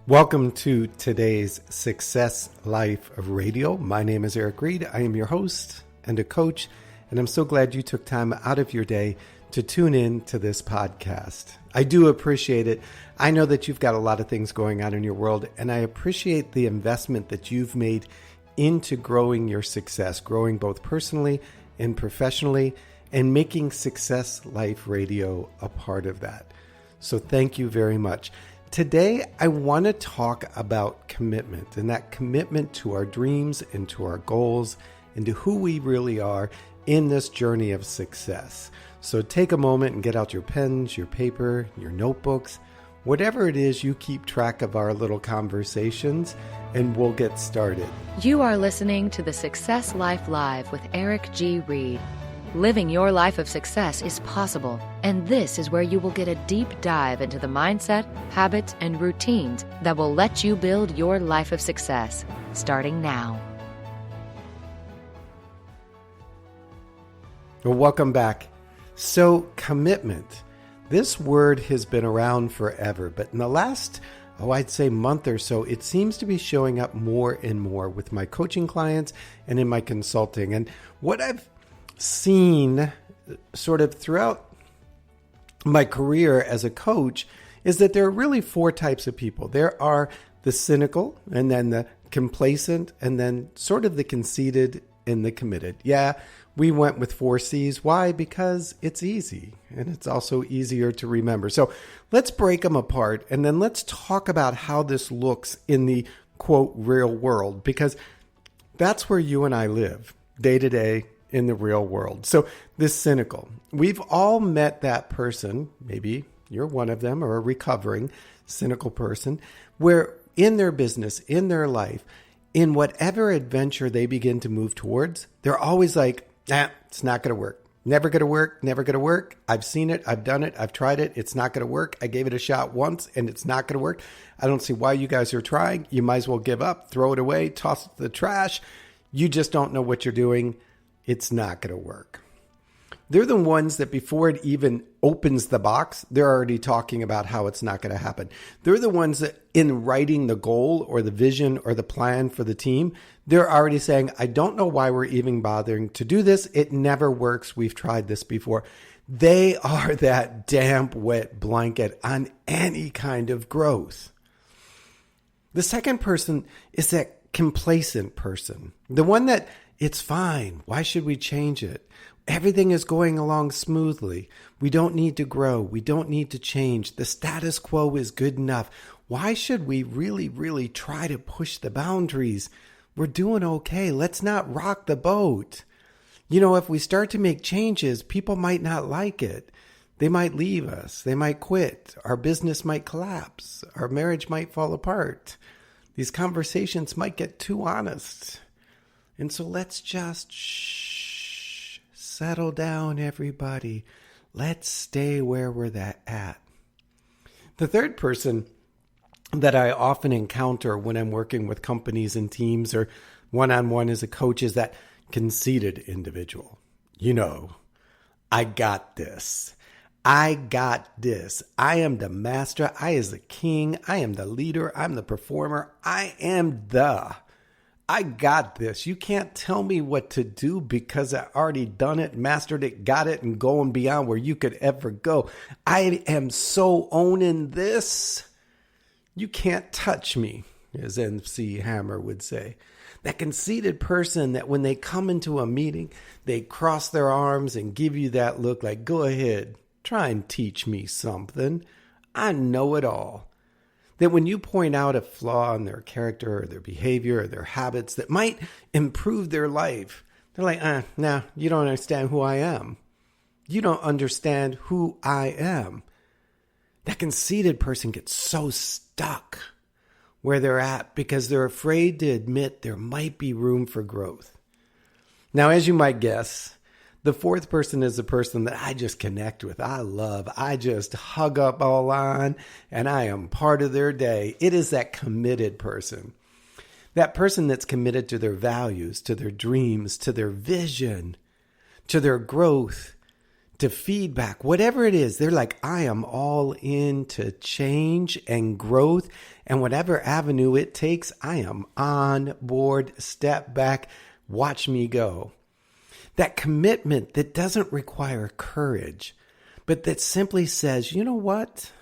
Welcome to today's Success Life of Radio. My name is Eric Reed. I am your host and a coach, and I'm so glad you took time out of your day to tune in to this podcast. I do appreciate it. I know that you've got a lot of things going on in your world, and I appreciate the investment that you've made into growing your success, growing both personally and professionally, and making Success Life Radio a part of that. So thank you very much. Today, I want to talk about commitment, and that commitment to our dreams and to our goals and to who we really are in this journey of success. So take a moment and get out your pens, your paper, your notebooks, whatever it is you keep track of our little conversations, and we'll get started. You are listening to the Success Life Live with Eric G. Reed. Living your life of success is possible, and this is where you will get a deep dive into the mindset, habits, and routines that will let you build your life of success, starting now. Well, welcome back. So, commitment. This word has been around forever, but in the last, I'd say month or so, it seems to be showing up more and more with my coaching clients and in my consulting. And what I've seen sort of throughout my career as a coach is that there are really four types of people. There are the cynical, and then the complacent, and then sort of the conceited and the committed. Yeah, we went with 4 C's. Why? Because it's easy, and it's also easier to remember. So let's break them apart, and then let's talk about how this looks in the, quote, real world, because that's where you and I live day to day in the real world. So this cynical, we've all met that person, maybe you're one of them or a recovering cynical person, where in their business, in their life, in whatever adventure they begin to move towards, they're always like, it's not going to work. Never going to work, never going to work. I've seen it, I've done it, I've tried it. It's not going to work. I gave it a shot once and it's not going to work. I don't see why you guys are trying. You might as well give up, throw it away, toss it to the trash. You just don't know what you're doing. It's not going to work. They're the ones that before it even opens the box, they're already talking about how it's not going to happen. They're the ones that in writing the goal or the vision or the plan for the team, they're already saying, I don't know why we're even bothering to do this. It never works. We've tried this before. They are that damp, wet blanket on any kind of growth. The second person is that complacent person, the one that it's fine. Why should we change it? Everything is going along smoothly. We don't need to grow. We don't need to change. The status quo is good enough. Why should we really try to push the boundaries? We're doing okay. Let's not rock the boat. You know, if we start to make changes, people might not like it. They might leave us. They might quit. Our business might collapse. Our marriage might fall apart. These conversations might get too honest. And so let's just settle down, everybody. Let's stay where we're at. The third person that I often encounter when I'm working with companies and teams or one-on-one as a coach is that conceited individual. You know, I got this. I got this. I am the master. I am the king. I am the leader. I'm the performer. I got this. You can't tell me what to do because I already done it, mastered it, got it, and going beyond where you could ever go. I am so owning this. You can't touch me, as MC Hammer would say. That conceited person that when they come into a meeting, they cross their arms and give you that look like, go ahead, try and teach me something. I know it all. That when you point out a flaw in their character or their behavior or their habits that might improve their life, they're like, nah, you don't understand who I am. You don't understand who I am. That conceited person gets so stuck where they're at because they're afraid to admit there might be room for growth. Now, as you might guess, the fourth person is the person that I just connect with. I love. I just hug up all on, and I am part of their day. It is that committed person. That person that's committed to their values, to their dreams, to their vision, to their growth, to feedback, whatever it is. They're like, I am all in to change and growth, and whatever avenue it takes, I am on board. Step back, watch me go. That commitment that doesn't require courage, but that simply says, you know what?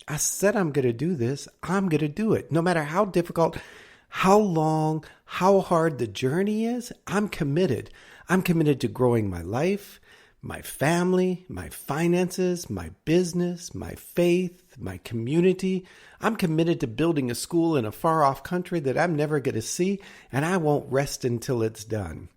I said I'm going to do this. I'm going to do it. No matter how difficult, how long, how hard the journey is, I'm committed. I'm committed to growing my life, my family, my finances, my business, my faith, my community. I'm committed to building a school in a far-off country that I'm never going to see, and I won't rest until it's done.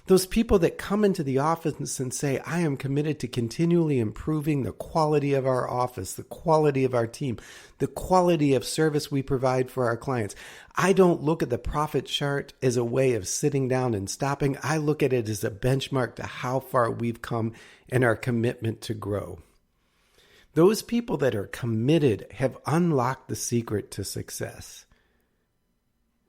Those people that come into the office and say, I am committed to continually improving the quality of our office, the quality of our team, the quality of service we provide for our clients. I don't look at the profit chart as a way of sitting down and stopping. I look at it as a benchmark to how far we've come in our commitment to grow. Those people that are committed have unlocked the secret to success.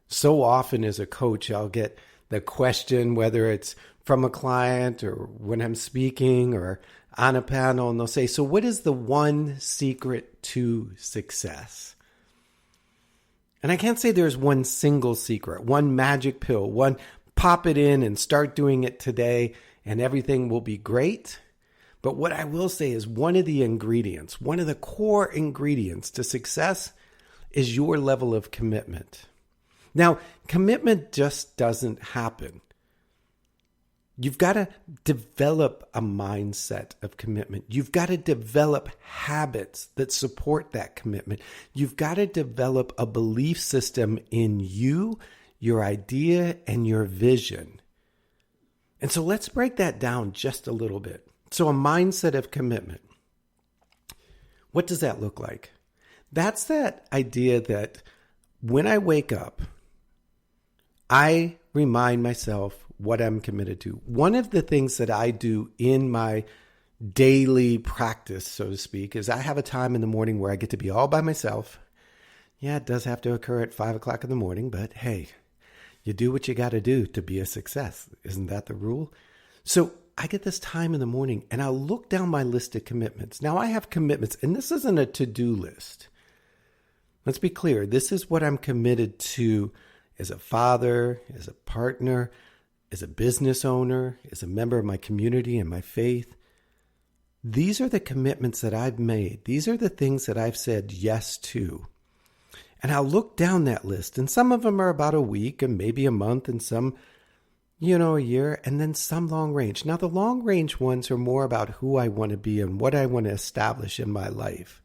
So often as a coach, I'll get the question, whether it's from a client or when I'm speaking or on a panel, and they'll say, so what is the one secret to success? And I can't say there's one single secret, one magic pill, one pop it in and start doing it today and everything will be great. But what I will say is one of the ingredients, one of the core ingredients to success is your level of commitment. Now, commitment just doesn't happen. You've got to develop a mindset of commitment. You've got to develop habits that support that commitment. You've got to develop a belief system in you, your idea, and your vision. And so let's break that down just a little bit. So a mindset of commitment. What does that look like? That's that idea that when I wake up, I remind myself what I'm committed to. One of the things that I do in my daily practice, so to speak, is I have a time in the morning where I get to be all by myself. Yeah, it does have to occur at 5 o'clock in the morning, but hey, you do what you got to do to be a success. Isn't that the rule? So I get this time in the morning and I'll look down my list of commitments. Now I have commitments, and this isn't a to-do list. Let's be clear. This is what I'm committed to as a father, as a partner, as a business owner, as a member of my community and my faith. These are the commitments that I've made. These are the things that I've said yes to. And I'll look down that list, and some of them are about a week and maybe a month, and some, a year, and then some long range. Now, the long range ones are more about who I want to be and what I want to establish in my life.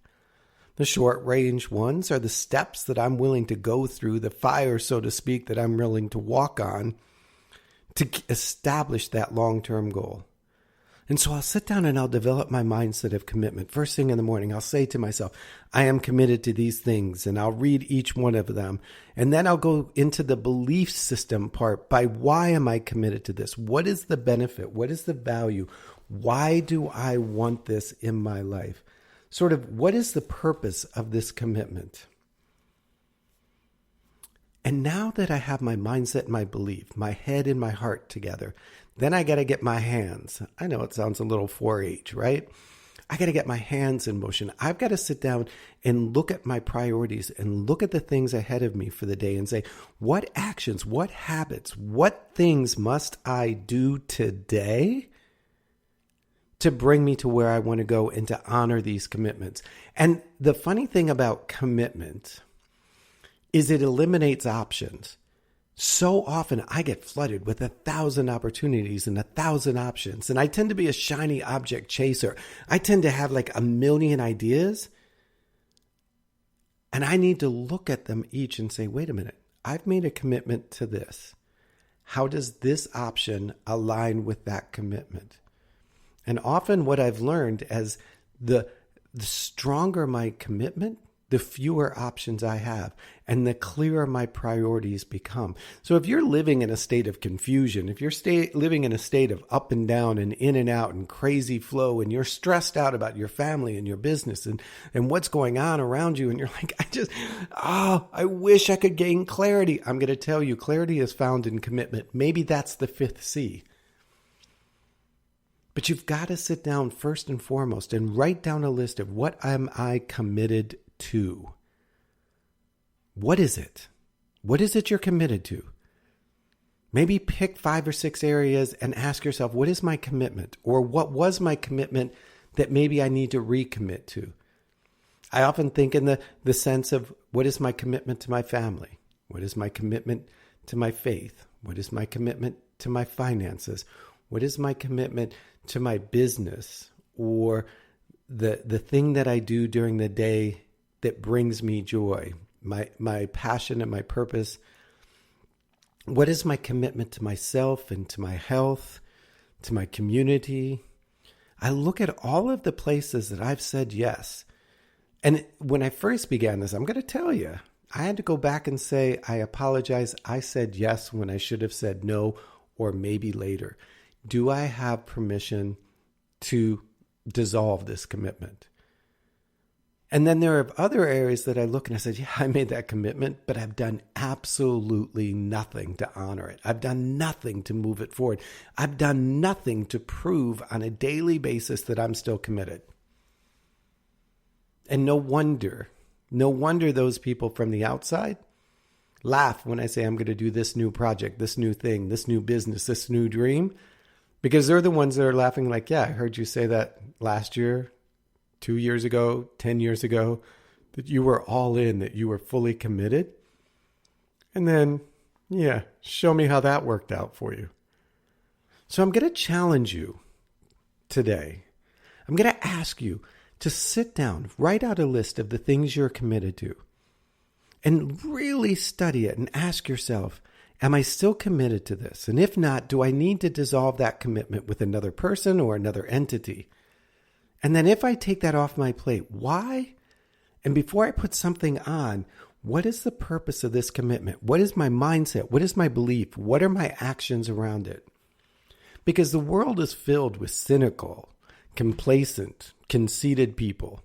The short range ones are the steps that I'm willing to go through, the fire, so to speak, that I'm willing to walk on to establish that long-term goal. And so I'll sit down and I'll develop my mindset of commitment. First thing in the morning, I'll say to myself, I am committed to these things, and I'll read each one of them. And then I'll go into the belief system part. By why am I committed to this? What is the benefit? What is the value? Why do I want this in my life? Sort of, what is the purpose of this commitment? And now that I have my mindset and my belief, my head and my heart together, then I got to get my hands. I know it sounds a little 4-H, right? I got to get my hands in motion. I've got to sit down and look at my priorities and look at the things ahead of me for the day and say, what actions, what habits, what things must I do today to bring me to where I want to go and to honor these commitments? And the funny thing about commitment is it eliminates options. So often I get flooded with 1,000 opportunities and 1,000 options. And I tend to be a shiny object chaser. I tend to have like a million ideas. And I need to look at them each and say, wait a minute, I've made a commitment to this. How does this option align with that commitment? And often what I've learned as the stronger my commitment, the fewer options I have and the clearer my priorities become. So if you're living in a state of confusion, if you're living in a state of up and down and in and out and crazy flow, and you're stressed out about your family and your business and what's going on around you, and you're like, I wish I could gain clarity. I'm going to tell you, clarity is found in commitment. Maybe that's the 5th C. But you've got to sit down first and foremost and write down a list of what am I committed to? What is it? What is it you're committed to? Maybe pick 5 or 6 areas and ask yourself, what is my commitment? Or what was my commitment that maybe I need to recommit to? I often think in the sense of, what is my commitment to my family? What is my commitment to my faith? What is my commitment to my finances? What is my commitment to my business, or the thing that I do during the day that brings me joy, my passion and my purpose? What is my commitment to myself and to my health, to my community? I look at all of the places that I've said yes. And when I first began this, I'm going to tell you, I had to go back and say, I apologize. I said yes when I should have said no, or maybe later. Do I have permission to dissolve this commitment? And then there are other areas that I look and I said, yeah, I made that commitment, but I've done absolutely nothing to honor it. I've done nothing to move it forward. I've done nothing to prove on a daily basis that I'm still committed. And no wonder those people from the outside laugh when I say I'm going to do this new project, this new thing, this new business, this new dream, because they're the ones that are laughing like, yeah, I heard you say that last year, 2 years ago, 10 years ago, that you were all in, that you were fully committed. And then, yeah, show me how that worked out for you. So I'm going to challenge you today. I'm going to ask you to sit down, write out a list of the things you're committed to, and really study it and ask yourself, am I still committed to this? And if not, do I need to dissolve that commitment with another person or another entity? And then if I take that off my plate, why? And before I put something on, what is the purpose of this commitment? What is my mindset? What is my belief? What are my actions around it? Because the world is filled with cynical, complacent, conceited people.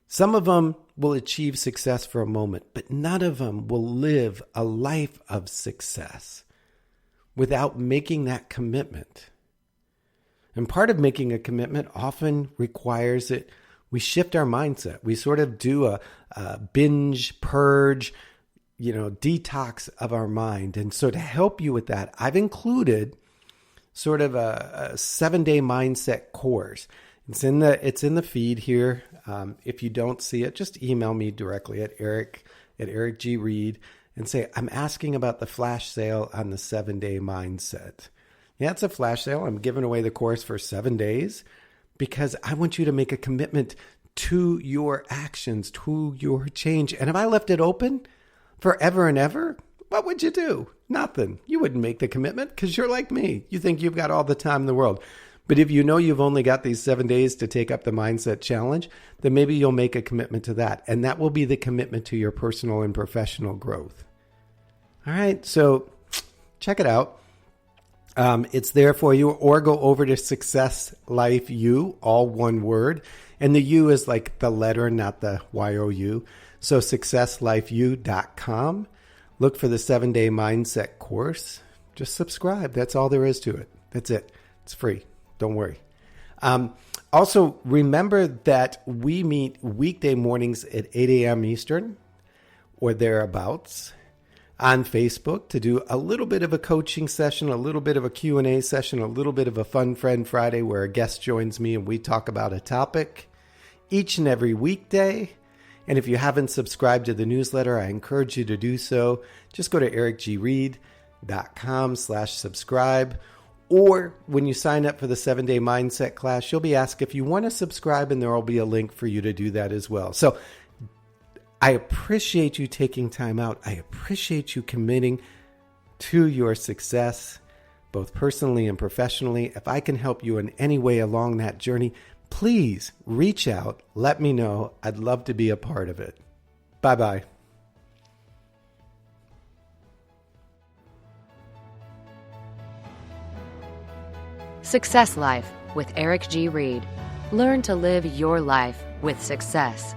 Some of them will achieve success for a moment, but none of them will live a life of success without making that commitment. And part of making a commitment often requires that we shift our mindset. We sort of do a binge, purge, detox of our mind. And so to help you with that, I've included sort of a 7-day mindset course. It's in the feed here. If you don't see it, just email me directly at Eric@EricGReed and say, I'm asking about the flash sale on the 7-day mindset. Yeah, it's a flash sale. I'm giving away the course for 7 days because I want you to make a commitment to your actions, to your change. And if I left it open forever and ever, what would you do? Nothing. You wouldn't make the commitment because you're like me. You think you've got all the time in the world. But if you know you've only got these 7 days to take up the mindset challenge, then maybe you'll make a commitment to that. And that will be the commitment to your personal and professional growth. All right, so check it out. It's there for you, or go over to Success Life U, all one word. And the U is like the letter, not the Y-O-U. So successlifeu.com. Look for the 7-day mindset course. Just subscribe. That's all there is to it. That's it. It's free. Don't worry. Also, remember that we meet weekday mornings at 8 a.m. Eastern or thereabouts on Facebook to do a little bit of a coaching session, a little bit of a Q&A session, a little bit of a Fun Friend Friday where a guest joins me and we talk about a topic each and every weekday. And if you haven't subscribed to the newsletter, I encourage you to do so. Just go to ericgreed.com/subscribe. Or when you sign up for the 7-day mindset class, you'll be asked if you want to subscribe, and there will be a link for you to do that as well. So I appreciate you taking time out. I appreciate you committing to your success, both personally and professionally. If I can help you in any way along that journey, please reach out. Let me know. I'd love to be a part of it. Bye-bye. Success Life with Eric G. Reed. Learn to live your life with success.